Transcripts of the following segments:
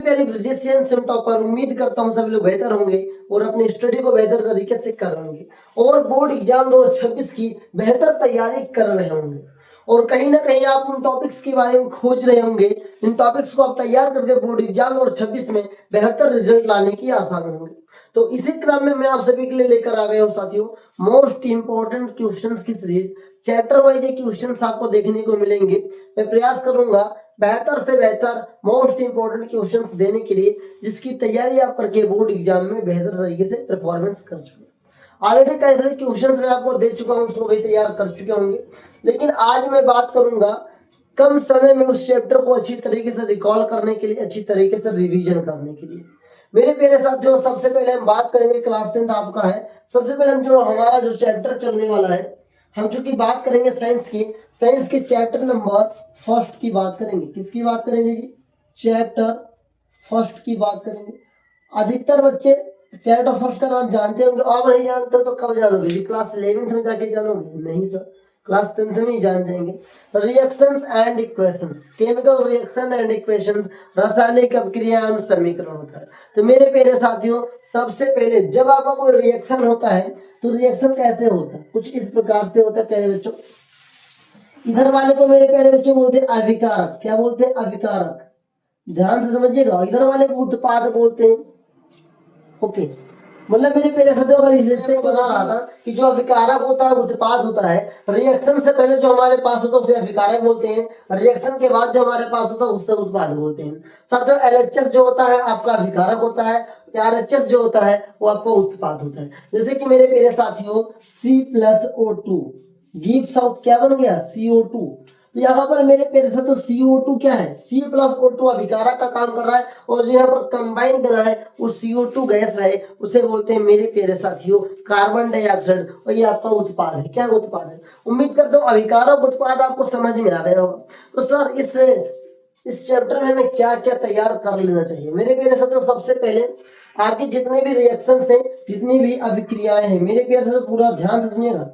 मेरी ब्रिजेशियन SIM topper, उम्मीद करता हूँ सभी लोग बेहतर होंगे और अपनी स्टडी को बेहतर तरीके से कर रहे होंगे और बोर्ड एग्जाम 2026 की बेहतर तैयारी कर रहे होंगे और कहीं ना कहीं आप उन टॉपिक्स के बारे में खोज रहे होंगे। इन टॉपिक्स को आप तैयार करके बोर्ड एग्जाम 2026 में बेहतर रिजल्ट लाने की आशा में होंगे। तो इसी क्रम में मैं आप सभी के लिए लेकर आ गया हूँ साथियों मोस्ट इंपॉर्टेंट क्वेश्चंस की सीरीज। चैप्टर वाइज ये क्वेश्चंस आपको देखने को मिलेंगे। मैं प्रयास करूंगा बेहतर से बेहतर मोस्ट इंपोर्टेंट क्वेश्चंस देने के लिए जिसकी तैयारी आप करके बोर्ड एग्जाम में बेहतर तरीके से परफॉर्मेंस कर चुके हैं। ऑलरेडी कई सारे क्वेश्चंस मैं आपको दे चुका हूं, उसको भी तैयार कर चुके होंगे, लेकिन आज मैं बात करूंगा कम समय में उस चैप्टर को अच्छी तरीके से रिकॉल करने के लिए, अच्छी तरीके से रिविजन करने के लिए। मेरे प्यारे साथियों, सबसे पहले हम बात करेंगे क्लास 10 आपका है। सबसे पहले हम जो हमारा जो चैप्टर चलने वाला है, हम चूंकि बात करेंगे साइंस के चैप्टर नंबर फर्स्ट की बात करेंगे। किसकी बात करेंगे जी? चैप्टर फर्स्ट की बात करेंगे। अधिकतर बच्चे चैप्टर फर्स्ट का नाम जानते होंगे, आप नहीं जानते तो कब जानोगे जी? क्लास 11th में जाके जानोगे? नहीं सर, क्लास 10th में ही जान जाएंगे। Reactions and equations, chemical reaction and equations, रासायनिक अभिक्रिया एवं समीकरण होता है। तो मेरे प्यारे साथियों, सबसे पहले जब आपका कोई रिएक्शन होता है तो रिएक्शन कैसे होता है? कुछ इस प्रकार से होता है प्यारे बच्चों। इधर वाले को मेरे प्यारे बच्चों बोलते हैं अभिकारक। क्या बोलते हैं? अभिकारक। ध्यान से समझिएगा, इधर वाले को उत्पाद बोलते हैं। ओके, मतलब मेरे प्यारे साथियों, अगर इससे बता रहा था कि जो अभिकारक होता है उत्पाद होता है। रिएक्शन से पहले जो हमारे पास होता है उसे अभिकारक बोलते हैं, रिएक्शन के बाद जो हमारे पास होता है उससे उत्पाद बोलते हैं। साथियों, एलएचएस जो होता है आपका अभिकारक होता है, आरएचएस जो होता है वो आपका उत्पाद होता है। जैसे कि मेरे प्यारे साथियों, C+O2 गिव्स आउट क्या बन गया? CO2। तो यहाँ पर मेरे प्यारे साथियों CO2 क्या है? C+O2 अभिकारक का काम कर रहा है और जो यहाँ पर कंबाइन बना है वो CO2 गैस है, उसे बोलते हैं मेरे प्यारे साथियों कार्बन डाइऑक्साइड, और ये आपका उत्पाद है। क्या उत्पाद है? उम्मीद करता हूँ अभिकारक उत्पाद आपको समझ में आ गया होगा। तो सर इस चैप्टर में हमें क्या क्या तैयार कर लेना चाहिए? मेरे प्यारे साथियों, सबसे पहले आपके जितने भी रिएक्शन है, जितनी भी अभिक्रियाएं हैं, मेरे प्यारे साथियों पूरा ध्यान से सुनिएगा,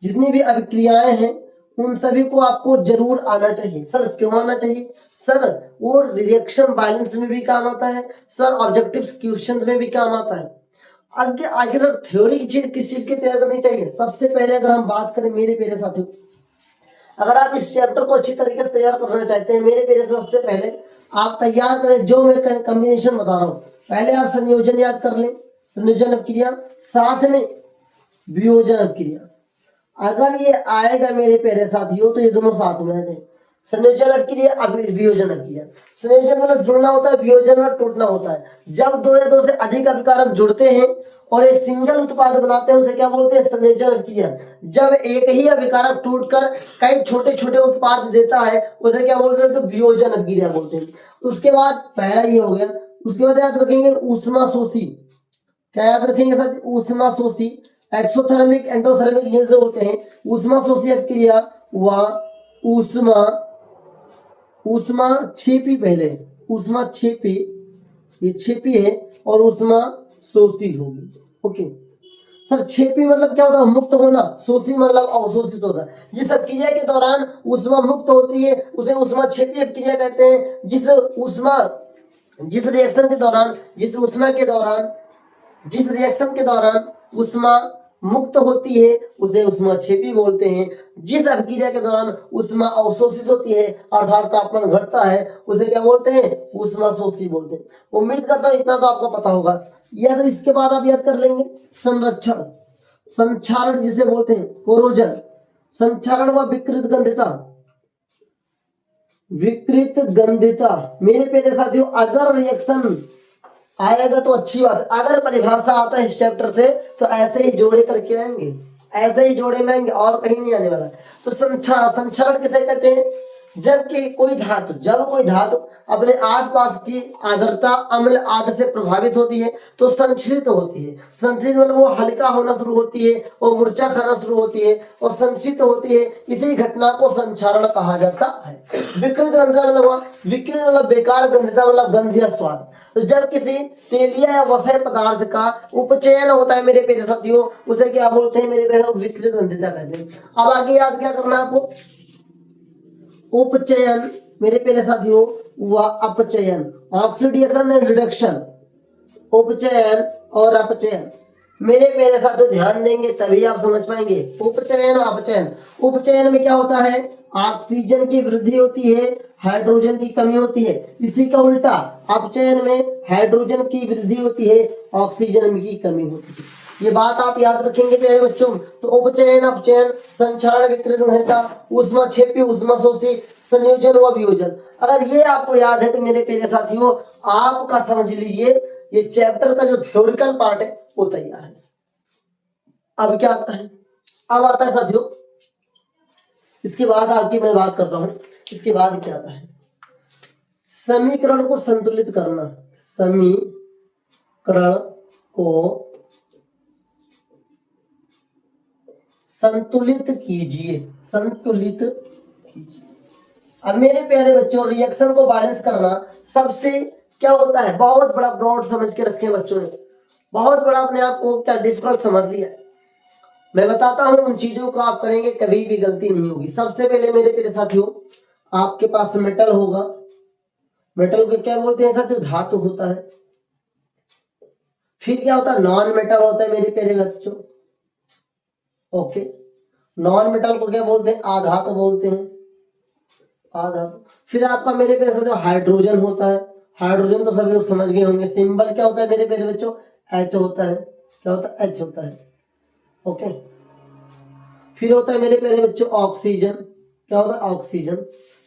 जितनी भी अभिक्रियाएं हैं उन सभी को आपको जरूर आना चाहिए। सर क्यों आना चाहिए? सर वो रिएक्शन बैलेंस में भी काम आता है, सर ऑब्जेक्टिव क्वेश्चंस में भी काम आता है। आगे आगे सर थ्योरी की चीज किस चीज की तैयार करनी चाहिए? सबसे पहले अगर हम बात करें मेरे प्यारे साथियों, अगर आप इस चैप्टर को अच्छी तरीके से तैयार करना चाहते हैं, मेरे प्यारे से सबसे पहले आप तैयार करें जो मैं कॉम्बिनेशन बता रहा हूं। पहले आप संयोजन याद कर लें, संयोजन अभिक्रिया, साथ में वियोजन अभिक्रिया। अगर ये आएगा मेरे प्यारे साथियों तो ये दोनों साथ में है। संयोजन अभिक्रिया, वियोजन अभिक्रिया। संयोजन मतलब जुड़ना होता है, वियोजन मतलब टूटना होता है। जब दो या दो से अधिक अभिकारक जुड़ते हैं और एक सिंगल उत्पाद बनाते हैं उसे क्या बोलते हैं? संयोजन अभिक्रिया। जब एक ही अभिकारक टूटकर कई छोटे छोटे उत्पाद देता है उसे क्या बोलते हैं? तो वियोजन अभिक्रिया बोलते हैं। उसके बाद पहला ये हो गया। उसके बाद याद रखेंगे ऊष्मा शोषी। क्या याद रखेंगे सर? ऊष्मा शोषी। एक्सोथर्मिक एंडोथर्मिक यूनिट से होते हैं। ऊष्मा शोषी अभिक्रिया व ऊष्मा छेपी, पहले ऊष्मा छेपी, ये छेपी है और ऊष्मा शोषी होगी। ओके सर, छेपी मतलब क्या होता है? मुक्त होना। शोषी मतलब अवशोषित होता है। जिस अभिक्रिया के दौरान ऊष्मा मुक्त होती है उसे ऊष्मा छेपी अभिक्रिया कहते हैं। जिस रिएक्शन के दौरान ऊष्मा मुक्त होती है उसे ऊष्मा छेपी बोलते हैं। जिस अभिक्रिया के दौरान ऊष्मा अवशोषित होती है अर्थात तापमान घटता है उसे क्या बोलते हैं? ऊष्मा शोषी बोलते हैं। उम्मीद करता हूं इतना तो आपको पता होगा। या तो इसके बाद आप याद कर लेंगे संरक्षण, संक्षारण जिसे बोलते हैं, कोरोजन, संक्षारण व विकृत गंधिता। मेरे प्यारे साथियों, अगर रिएक्शन आएगा तो अच्छी बात है, अगर परिभाषा आता है इस चैप्टर से तो ऐसे ही जोड़े करके आएंगे, ऐसे ही जोड़े में आएंगे और कहीं नहीं आने वाला। तो संक्षारण किसे कहते हैं? जब कोई धातु अपने आसपास की आर्द्रता, अम्ल आदि से प्रभावित होती है तो संक्षिप्त होती है। संक्षिप्त मतलब वो हल्का होना शुरू होती है और मूर्छा खाना शुरू होती है और संक्षिप्त होती है। इसी घटना को संक्षारण कहा जाता है। विकृत मतलब बेकार, गंधिता मतलब गंध या स्वाद। तो जब किसी तेलिया या वसा पदार्थ का उपचयन होता है मेरे प्यारे साथियों उसे क्या बोलते हैं? मेरे प्यारे विकृत गंधिता कहते हैं। अब आगे याद क्या करना है आपको? उपचयन, मेरे प्यारे साथियों व अपचयन, ऑक्सीडेशन एंड रिडक्शन, उपचयन और अपचयन। मेरे मेरे साथ जो ध्यान देंगे तभी आप समझ पाएंगे। उपचयन और अपचयन, उपचयन में क्या होता है, ऑक्सीजन की वृद्धि होती है, हाइड्रोजन की कमी होती है। इसी का उल्टा अपचयन में हाइड्रोजन की वृद्धि होती है, ऑक्सीजन की कमी होती है। ये बात आप याद रखेंगे प्यारे बच्चों। तो उपचयन अपचयन, संक्षारण विकृत संहिता, ऊष्माक्षेपी ऊष्माशोषी, संयोजन व वियोजन, अगर ये आपको याद है तो मेरे प्यारे साथियों आपका समझ लीजिए ये चैप्टर का जो थ्योरिकल पार्ट है वो तैयार है। अब क्या आता है, अब आता है साथियों, इसके बाद आपकी मैं बात करता हूं, इसके बाद क्या आता है, समीकरण को संतुलित करना। समीकरण को संतुलित कीजिए, संतुलित कीजिए। अब मेरे प्यारे बच्चों रिएक्शन को बैलेंस करना सबसे क्या होता है, बहुत बड़ा ब्रॉड समझ के रखे बच्चों ने, बहुत बड़ा अपने आप को क्या डिफिकल्ट समझ लिया है। मैं बताता हूं उन चीजों को आप करेंगे कभी भी गलती नहीं होगी। सबसे पहले मेरे प्यारे साथियों आपके पास मेटल होगा, मेटल को क्या बोलते हैं साथियों, धातु होता है। फिर क्या होता है, नॉन मेटल होता है मेरे प्यारे बच्चों, ओके। नॉन मेटल को क्या बोलते हैं, आधातु बोलते हैं, आधातु। फिर आपका मेरे प्यारे साथियों हाइड्रोजन होता है, हाइड्रोजन तो सभी लोग समझ गए होंगे, सिंबल क्या होता है मेरे प्यारे बच्चों, एच होता है, क्या होता है, एच होता है, ओके। फिर होता है मेरे प्यारे बच्चों ऑक्सीजन, क्या होता है, ऑक्सीजन,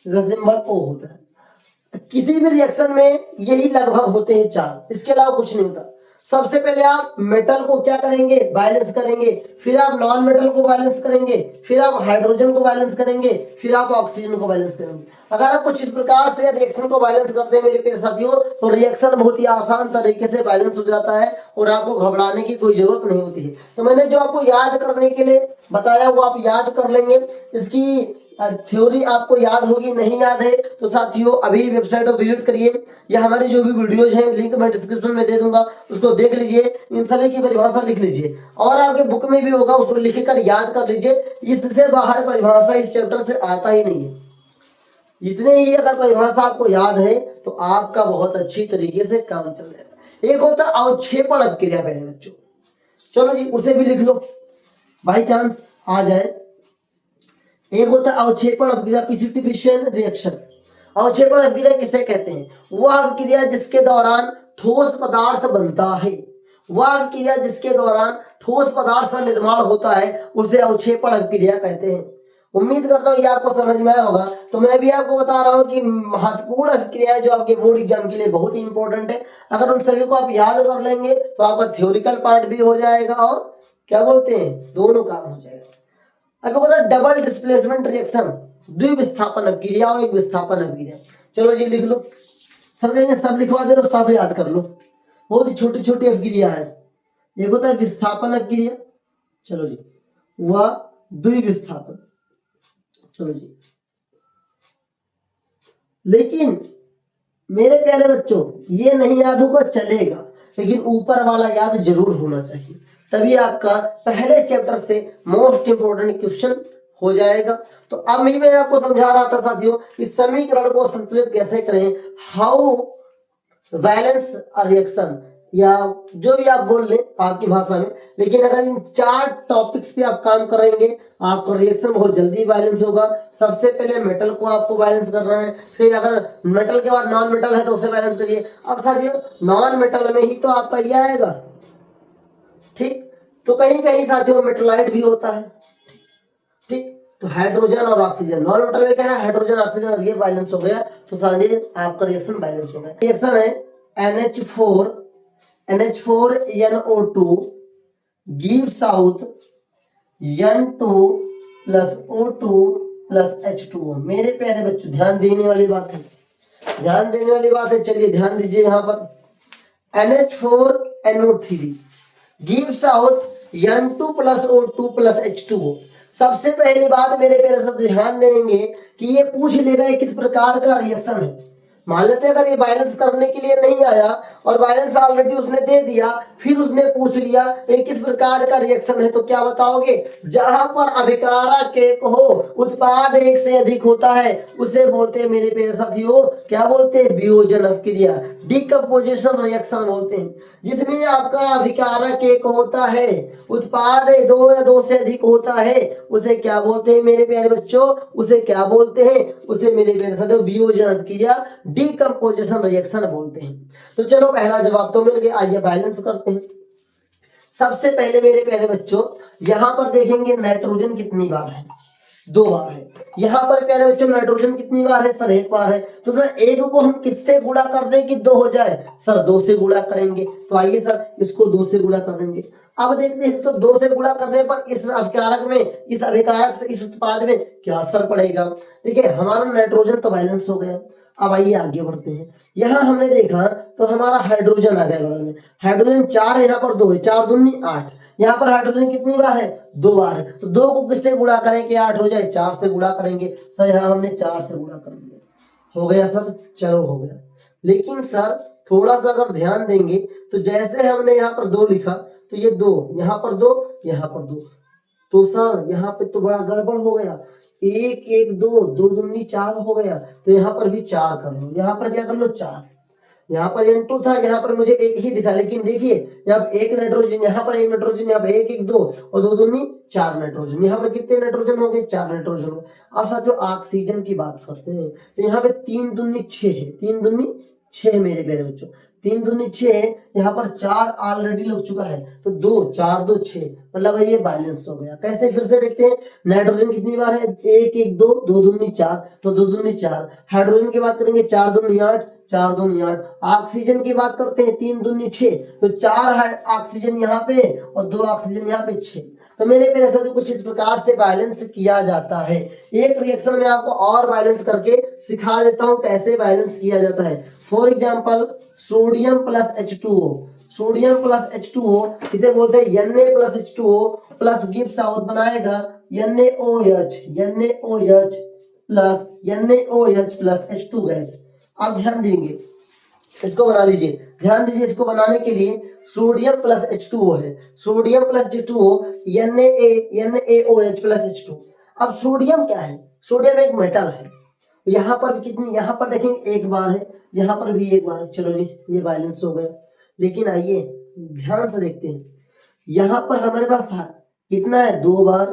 जिसका सिंबल ओ होता है। किसी भी रिएक्शन में यही लगभग होते हैं चार, इसके अलावा कुछ नहीं होता। सबसे पहले आप मेटल को क्या करेंगे, बैलेंस करेंगे, फिर आप नॉन मेटल को बैलेंस करेंगे, फिर आप हाइड्रोजन को बैलेंस करेंगे, फिर आप ऑक्सीजन को बैलेंस करेंगे। अगर आप कुछ इस प्रकार से रिएक्शन को बैलेंस करते हैं मेरे प्यारे साथियों तो रिएक्शन बहुत ही आसान तरीके से बैलेंस हो जाता है और आपको घबराने की कोई जरूरत नहीं होती है। तो मैंने जो आपको याद करने के लिए बताया वो आप याद कर लेंगे। इसकी थ्योरी आपको याद होगी, नहीं याद है तो साथियों अभी वेबसाइट को विजिट करिए, या हमारी जो भी वीडियोज हैं लिंक मैं डिस्क्रिप्शन में दे दूंगा, उसको देख लीजिए, इन सभी की परिभाषा लिख लीजिए और आपके बुक में भी होगा, उसको लिख कर याद कर लीजिए। इससे बाहर परिभाषा इस चैप्टर से आता ही नहीं है। इतने ही अगर परिभाषा आपको याद है तो आपका बहुत अच्छी तरीके से काम चल जाएगा। एक होता है अवक्षेपण अभिक्रिया पहले बच्चों, चलो जी उसे भी लिख लो बाई चांस आ जाए। एक होता है अवक्षेपण अभिक्रिया, प्रिसिपिटेशन रिएक्शन। अवक्षेपण अभिक्रिया किसे कहते हैं, वह अभिक्रिया जिसके दौरान ठोस पदार्थ बनता है, वह अभिक्रिया जिसके दौरान ठोस पदार्थ का निर्माण होता है उसे अवक्षेपण अभिक्रिया कहते हैं। उम्मीद करता हूँ ये आपको समझ में आया होगा। तो मैं भी आपको बता रहा हूँ कि महत्वपूर्ण अभिक्रियाएं जो आपके बोर्ड एग्जाम के लिए बहुत ही इंपॉर्टेंट है, अगर उन सभी को आप याद कर लेंगे तो आपका थ्योरिकल पार्ट भी हो जाएगा और क्या बोलते हैं दोनों काम हो जाएगा। अब होता है डबल डिस्प्लेसमेंट रिएक्शन, द्विविस्थापन अभिक्रिया और एक विस्थापन अभिक्रिया। चलो जी लिख लो, सब कहेंगे सब लिखवा दे रहे, सब याद कर लो, बहुत ही छोटी छोटी अभिक्रिया है। एक होता है विस्थापन अभिक्रिया, चलो जी, वह द्विविस्थापन, चलो जी। लेकिन मेरे प्यारे बच्चों ये नहीं याद होगा चलेगा, लेकिन ऊपर वाला याद जरूर होना चाहिए, तभी आपका पहले चैप्टर से मोस्ट इंपोर्टेंट क्वेश्चन हो जाएगा। तो अब मैं आपको समझा रहा था साथियों इस समीकरण को संतुलित कैसे करें, हाउ बैलेंस रिएक्शन, या जो भी आप बोल लें आपकी भाषा में, लेकिन अगर इन चार टॉपिक्स पे आप काम करेंगे आपका रिएक्शन बहुत जल्दी बैलेंस होगा। सबसे पहले मेटल को आपको बैलेंस करना है, फिर अगर मेटल के बाद नॉन मेटल है तो उसे बैलेंस करिए। अब साथियों नॉन मेटल में ही तो आपका ये आएगा, ठीक, तो कहीं कहीं साथियों मेटलाइट भी होता है, ठीक। तो हाइड्रोजन और ऑक्सीजन, नॉन मेटल में क्या है, हाइड्रोजन ऑक्सीजन, ये बैलेंस हो गया तो सारे आपका रिएक्शन बैलेंस हो गया। रिएक्शन है NH4NO2 gives out N2 plus O2 plus H2O। मेरे प्यारे बच्चों ध्यान देने वाली बात है, ध्यान देने वाली बात है, चलिए ध्यान दीजिए। यहाँ पर NH4NO3 gives out N2 plus O2 plus H2O। सबसे पहली बात मेरे प्यारे सब ध्यान देंगे कि ये पूछ लेगा किस प्रकार का रिएक्शन है। मान लेते हैं अगर ये बैलेंस करने के लिए नहीं आया और बैलेंस ऑलरेडी उसने दे दिया, फिर उसने पूछ लिया ये किस प्रकार का रिएक्शन है, तो क्या बताओगे? जहां पर अभिकारक एक हो, उत्पाद एक से अधिक होता है, उसे बोलते हैं मेरे प्यारे साथियों, क्या बोलते हैं? वियोजन अभिक्रिया, डिकम्पोजिशन रिएक्शन बोलते हैं। जिसमें आपका अभिकारक एक होता है, उत्पाद दो या दो से अधिक होता है, उसे क्या बोलते हैं मेरे प्यारे बच्चों? उसे क्या बोलते हैं? उसे मेरे प्यारे साथियों वियोजन अभिक्रिया, डिकम्पोजिशन रिएक्शन बोलते हैं। तो चलो पहला जवाब तो मिल गया, आइए बैलेंस करते हैं। सबसे पहले मेरे प्यारे बच्चों यहां पर देखेंगे नाइट्रोजन कितनी बार है? 2 बार है। यहाँ पर प्यारे बच्चों नाइट्रोजन कितनी बार है? सर 1 बार है। तो सर 1 को हम किससे गुणा कर दें कि 2 हो जाए? सर 2 से गुणा करेंगे। तो आइए सर इसको 2 से गुणा कर देंगे। अब देखते हैं इसको 2 से गुणा करने पर इस अभिकारक में, इस अभिकारक से इस उत्पाद में क्या असर पड़ेगा? देखिए हमारा नाइट्रोजन तो बैलेंस हो गया। अब आइए आगे बढ़ते हैं। यहाँ हमने देखा तो हमारा हाइड्रोजन आ गया बगल में। हाइड्रोजन 4 यहाँ पर 2 है, 4 दूनी 8। यहाँ पर हाइड्रोजन कितनी बार है? 2 बार है। तो 2 को किससे गुणा करें कि 8 हो जाए? 4 से गुणा करेंगे। सर यहाँ हमने 4 से गुणा कर दिया। हो गया सर? चलो हो गया। लेकिन सर थोड़ा सा अगर ध्यान देंगे तो जैसे हमने यहाँ पर 2 लिखा तो ये 2, यहाँ पर 2, यहाँ पर 2, तो सर यहाँ पे तो बड़ा गड़बड़ हो गया। 1 1 2, 2 दूनी 4 हो गया। तो यहाँ पर भी 4 कर लो। यहाँ पर क्या कर लो? 4। यहाँ पर N2 था, यहाँ पर मुझे 1 ही दिखा, लेकिन देखिए यहाँ पर 1 नाइट्रोजन, यहाँ पर 1 नाइट्रोजन, यहाँ पर 1 1 2 और 2 दूनी 4 नाइट्रोजन। यहाँ पर कितने नाइट्रोजन हो गए? 4 नाइट्रोजन हो गए। अब साथियों ऑक्सीजन की बात करते हैं तो यहाँ पे 3 दूनी 6 है, 3 दूनी 6 मेरे प्यारे बच्चों, 3 दूनी 6 है। यहाँ पर 4 ऑलरेडी लग चुका है, तो 2 4 2 6, मतलब ये बैलेंस हो गया। कैसे? फिर से देखते हैं। नाइट्रोजन कितनी बार है? 1 1 2, 2 दूनी 4, तो 2 दूनी 4। हाइड्रोजन की बात करेंगे 4 दूनी 8, 4 दूनी 8। ऑक्सीजन की बात करते हैं 3 दूनी 6, तो 4 ऑक्सीजन यहाँ पे और 2 ऑक्सीजन यहाँ पे 6। तो मेरे प्यारे साथियों कुछ इस प्रकार से बैलेंस किया जाता है। एक रिएक्शन में आपको और बैलेंस करके सिखा देता हूं कैसे बैलेंस किया जाता है। For example sodium plus H2O, sodium plus H2O इसे बोलते हैं Na plus H2O plus Gibbs out बनाएगा NaOH, NaOH plus NaOH plus H2 gas. आप ध्यान देंगे, इसको बना लीजिए, ध्यान दीजिए। इसको बनाने के लिए सोडियम प्लस H2O है, sodium plus H2O NaOH plus H2। अब सोडियम क्या है? सोडियम एक मेटल है। यहाँ पर कितनी, यहाँ पर देखेंगे 1 बार है, यहाँ पर भी 1 बार है। चलो जी ये बैलेंस हो गया। लेकिन आइए ध्यान से देखते हैं, यहाँ पर हमारे पास कितना है? 2 बार।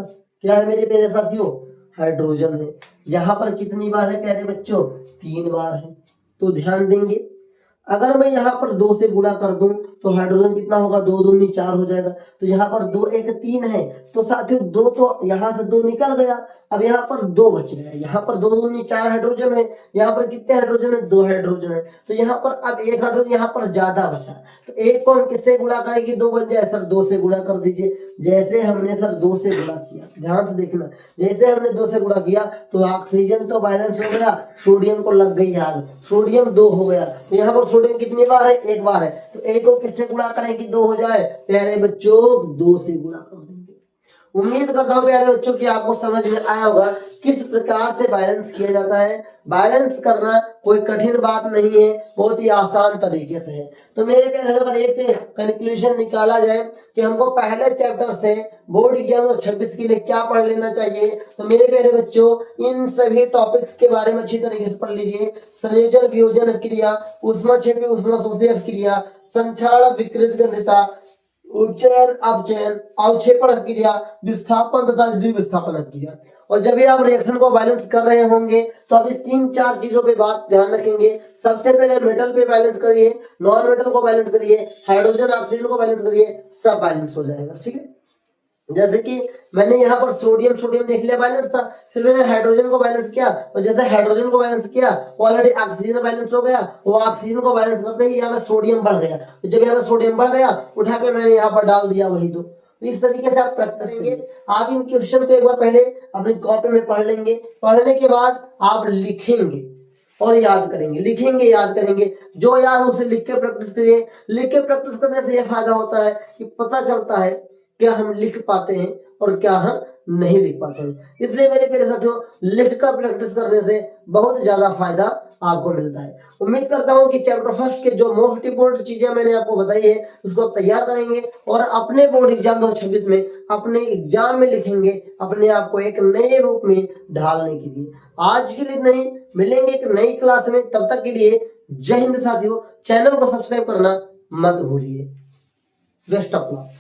क्या है मेरे प्यारे साथियों? हाइड्रोजन है। यहाँ पर कितनी बार है प्यारे बच्चों? 3 बार है। तो ध्यान देंगे, अगर मैं यहाँ पर 2 से गुणा कर दूं तो हाइड्रोजन कितना होगा? 2 दूनी 4 हो जाएगा। तो यहाँ पर 2 1 3 है, तो साथियों 2 तो यहाँ से 2 निकल गया। अब यहाँ पर 2 बच गया। यहाँ पर 2 दूनी 4 हाइड्रोजन है, यहाँ पर कितने हाइड्रोजन है? 2 हाइड्रोजन है। तो यहाँ पर अब 1 हाइड्रोजन यहाँ पर ज्यादा बचा, तो 1 को हम किससे गुणा करेंगे? 2 बन जाए। सर 2 से गुणा कर दीजिए। जैसे हमने सर 2 से गुणा किया, ध्यान से देखना, जैसे हमने 2 से गुणा किया तो ऑक्सीजन तो बैलेंस हो गया, सोडियम को लग गई आग, सोडियम 2 हो गया। तो यहाँ पर सोडियम कितनी बार है? 1 बार है। तो 1 को किससे गुणा करें कि 2 हो जाए? प्यारे बच्चों 2 से गुणा कर देंगे। उम्मीद करता हूँ प्यारे बच्चों कि आपको समझ में आया होगा किस प्रकार से बैलेंस किया जाता है। बैलेंस करना कोई कठिन बात नहीं है, बहुत ही आसान तरीके से है। तो मेरे प्यारे अगर एक कंक्लूजन निकाला जाए कि हमको पहले चैप्टर से बोर्ड एग्जाम 2026 के लिए क्या पढ़ लेना चाहिए, तो मेरे प्यारे बच्चों इन सभी टॉपिक्स के बारे में अच्छी तरीके से पढ़ लीजिए। संयोजन, वियोजन अभिक्रिया, ऊष्माक्षेपी ऊष्मा शोषी अभिक्रिया, संक्षारण विकृत गंधता, उपचयन अपचयन, अवक्षेपण अभिक्रिया, विस्थापन तथा द्विविस्थापन अभिक्रिया। और जब भी आप रिएक्शन को बैलेंस कर रहे होंगे तो आप इस 3-4 चीजों पे बात ध्यान रखेंगे। सबसे पहले मेटल पे बैलेंस करिए, नॉन मेटल को बैलेंस करिए, हाइड्रोजन ऑक्सीजन को बैलेंस करिए, सब बैलेंस हो जाएगा। ठीक है, जैसे कि मैंने यहाँ पर सोडियम सोडियम देख लिया बैलेंस था, फिर मैंने हाइड्रोजन को बैलेंस किया, और जैसे हाइड्रोजन को बैलेंस किया ऑलरेडी ऑक्सीजन बैलेंस हो गया, वो ऑक्सीजन को बैलेंस करते ही यहाँ पे सोडियम बढ़ गया। तो जब यहाँ पे सोडियम बढ़ गया उठा के मैंने यहाँ पर डाल दिया वही 2। तो इस तरीके से आप प्रैक्टिस करेंगे। आप इन क्वेश्चन को एक बार पहले अपनी कॉपी में पढ़ लेंगे, पढ़ने के बाद आप लिखेंगे और याद करेंगे, लिखेंगे याद करेंगे। जो याद है उसे लिख के प्रैक्टिस करिए। लिख के प्रैक्टिस करने से यह फायदा होता है कि पता चलता है क्या हम लिख पाते हैं और क्या हम नहीं लिख पाते हैं। इसलिए मेरे प्यारे साथियों, लिख कर प्रैक्टिस करने से बहुत ज्यादा फायदा आपको मिलता है। उम्मीद करता हूं कि चैप्टर फर्स्ट के जो मोस्ट इंपोर्टेंट चीजें मैंने आपको बताई है उसको आप तैयार करेंगे और अपने बोर्ड एग्जाम 2026 में अपने एग्जाम में लिखेंगे, अपने आप को एक नए रूप में ढालने के लिए। आज के लिए नहीं, मिलेंगे एक नई क्लास में, तब तक के लिए जय हिंद साथियों। चैनल को सब्सक्राइब करना मत भूलिए। Best of luck.